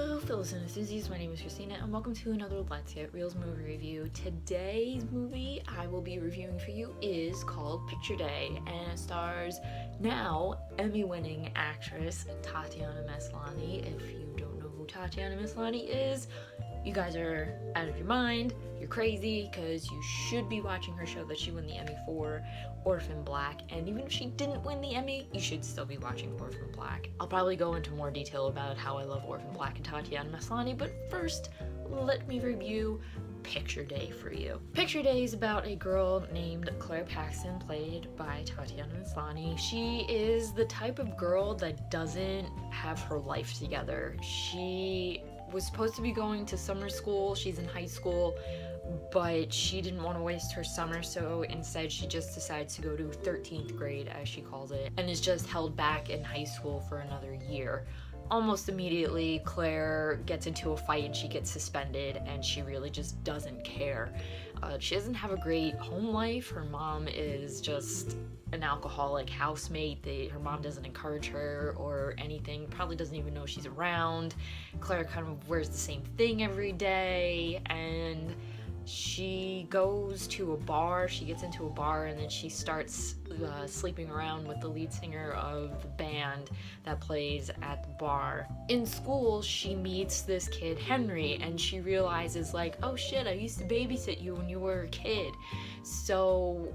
Hello fellow cine enthusiasts, my name is Christina and welcome to another Let's Get Reelz movie review. Today's movie I will be reviewing for you is called Picture Day and it stars now Emmy-winning actress Tatiana Maslany. If you don't know who Tatiana Maslany is, you guys are out of your mind, you're crazy, because you should be watching her show that she won the Emmy for, Orphan Black, and even if she didn't win the Emmy, you should still be watching Orphan Black. I'll probably go into more detail about how I love Orphan Black and Tatiana Maslany, but first, let me review Picture Day for you. Picture Day is about a girl named Claire Paxton, played by Tatiana Maslany. She is the type of girl that doesn't have her life together. She was supposed to be going to summer school, she's in high school, but she didn't want to waste her summer, so instead she just decides to go to 13th grade, as she calls it, and is just held back in high school for another year. Almost immediately, Claire gets into a fight and she gets suspended, and she really just doesn't care. She doesn't have a great home life. Her mom is just an alcoholic housemate. Her mom doesn't encourage her or anything, probably doesn't even know she's around. Claire kind of wears the same thing every day, and she goes to a bar, she gets into a bar, and then she starts sleeping around with the lead singer of the band that plays at the bar. In school, she meets this kid, Henry, and she realizes, like, oh shit, I used to babysit you when you were a kid. So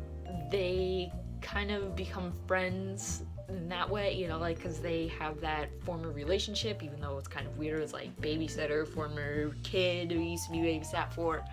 they kind of become friends in that way, you know, like, because they have that former relationship, even though it's kind of weird. It's like babysitter, former kid who used to be babysat for.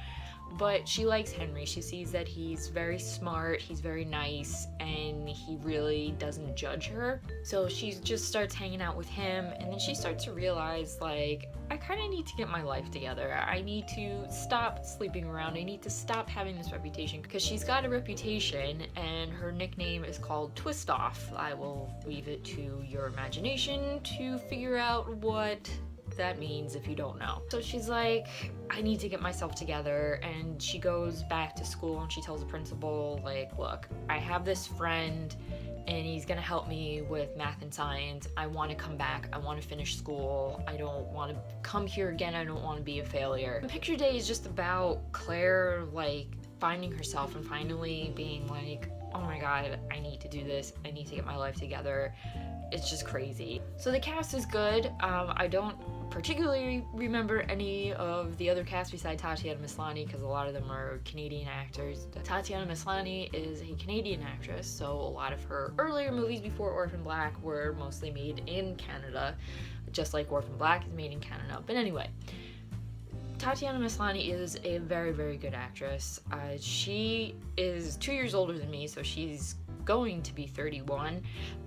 But she likes Henry. She sees that he's very smart, he's very nice, and he really doesn't judge her. So she just starts hanging out with him, and then she starts to realize, like, I kind of need to get my life together. I need to stop sleeping around. I need to stop having this reputation, because she's got a reputation, and her nickname is called Twist Off. I will leave it to your imagination to figure out what that means if you don't know. So she's like, I need to get myself together, and she goes back to school and she tells the principal, like, look, I have this friend and he's gonna help me with math and science. I want to come back, I want to finish school, I don't want to come here again, I don't want to be a failure. And Picture Day is just about Claire, like, finding herself and finally being like, oh my god, I need to do this, I need to get my life together. It's just crazy. So the cast is good. I don't particularly remember any of the other cast besides Tatiana Maslany, because a lot of them are Canadian actors. Tatiana Maslany is a Canadian actress, so a lot of her earlier movies before Orphan Black were mostly made in Canada, just like Orphan Black is made in Canada. But anyway, Tatiana Maslany is a very, very good actress. She is 2 years older than me, so she's going to be 31,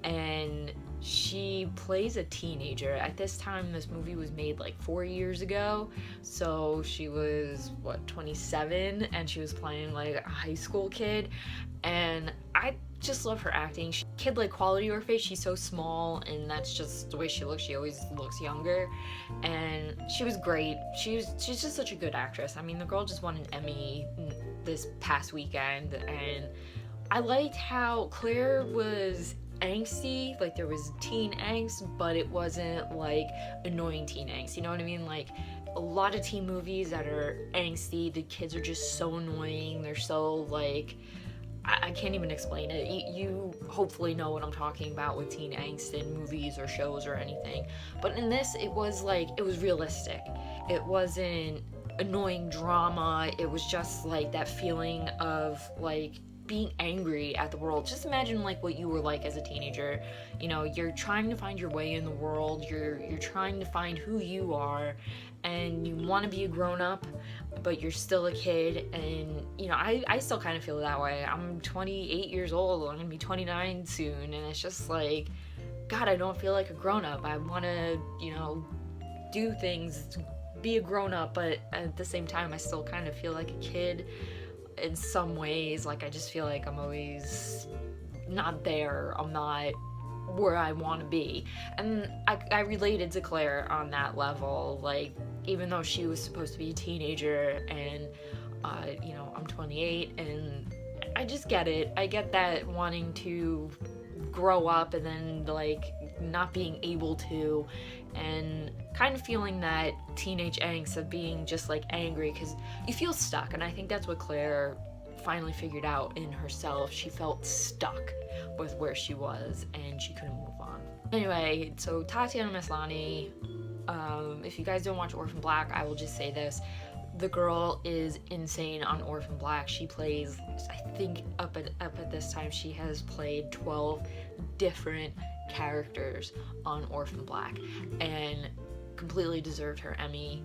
and she plays a teenager. At this time, this movie was made like 4 years ago, so she was, what, 27, and she was playing like a high school kid, and I just love her acting. Kid-like quality to her face. She's so small, and that's just the way she looks. She always looks younger, and she was great. She's just such a good actress. I mean, the girl just won an Emmy this past weekend, and I liked how Claire was angsty, like there was teen angst, but it wasn't like annoying teen angst, you know what I mean? Like a lot of teen movies that are angsty, the kids are just so annoying, they're so like, I can't even explain it. You hopefully know what I'm talking about with teen angst in movies or shows or anything, but in this it was like, it was realistic. It wasn't annoying drama, it was just like that feeling of like being angry at the world. Just imagine like what you were like as a teenager. You know, you're trying to find your way in the world, you're trying to find who you are, and you want to be a grown-up, but you're still a kid. And you know, I still kind of feel that way. I'm 28 years old, I'm gonna be 29 soon, and it's just like, god, I don't feel like a grown-up. I want to, you know, do things, be a grown-up, but at the same time I still kind of feel like a kid in some ways. Like I just feel like I'm always not there, I'm not where I want to be, and I related to Claire on that level. Like, even though she was supposed to be a teenager, and you know, I'm 28, and I just get it. I get that wanting to grow up and then like not being able to, and kind of feeling that teenage angst of being just like angry because you feel stuck. And I think that's what Claire finally figured out in herself. She felt stuck with where she was and she couldn't move on. Anyway, so Tatiana Maslany, if you guys don't watch Orphan Black, I will just say this. The girl is insane on Orphan Black. She plays, I think up at this time, she has played 12 different characters on Orphan Black and completely deserved her Emmy.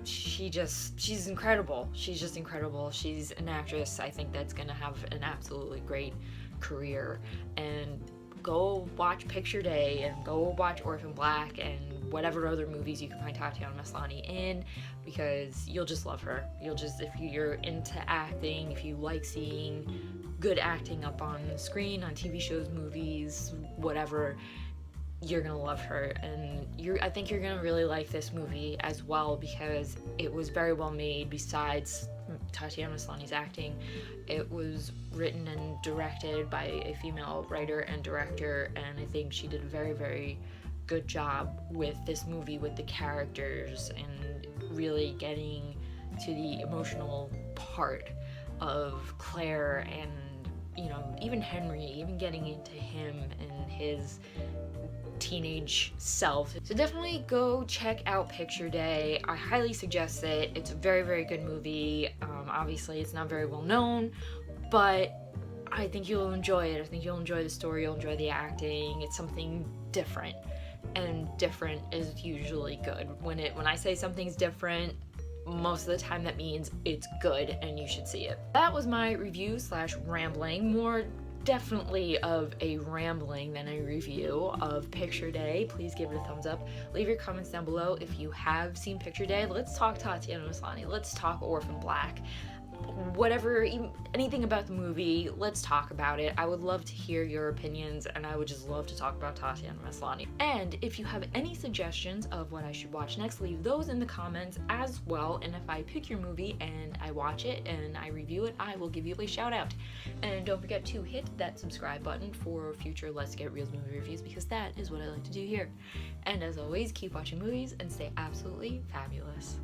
She's incredible. She's just incredible. She's an actress, I think, that's gonna have an absolutely great career. And go watch Picture Day and go watch Orphan Black and whatever other movies you can find Tatiana Maslany in, because you'll just love her. You'll just, if you're into acting, if you like seeing good acting up on the screen, on TV shows, movies, whatever, you're gonna love her. And I think you're gonna really like this movie as well, because it was very well made. Besides Tatiana Maslany's acting, it was written and directed by a female writer and director, and I think she did a very, very good job with this movie, with the characters, and really getting to the emotional part of Claire and, you know, even Henry, even getting into him and his teenage self. So definitely go check out Picture Day. I highly suggest it. It's a very, very good movie. Obviously it's not very well known, but I think you'll enjoy it. I think you'll enjoy the story, you'll enjoy the acting. It's something different, and different is usually good. When I say something's different, most of the time that means it's good and you should see it. That was my review / rambling, more definitely of a rambling than a review of Picture Day. Please give it a thumbs up. Leave your comments down below if you have seen Picture Day. Let's talk Tatiana Maslany. Let's talk Orphan Black. Whatever, anything about the movie, let's talk about it. I would love to hear your opinions, and I would just love to talk about Tatiana Maslany. And if you have any suggestions of what I should watch next, leave those in the comments as well. And if I pick your movie and I watch it and I review it, I will give you a shout out. And don't forget to hit that subscribe button for future Let's Get Reelz movie reviews, because that is what I like to do here. And as always, keep watching movies and stay absolutely fabulous.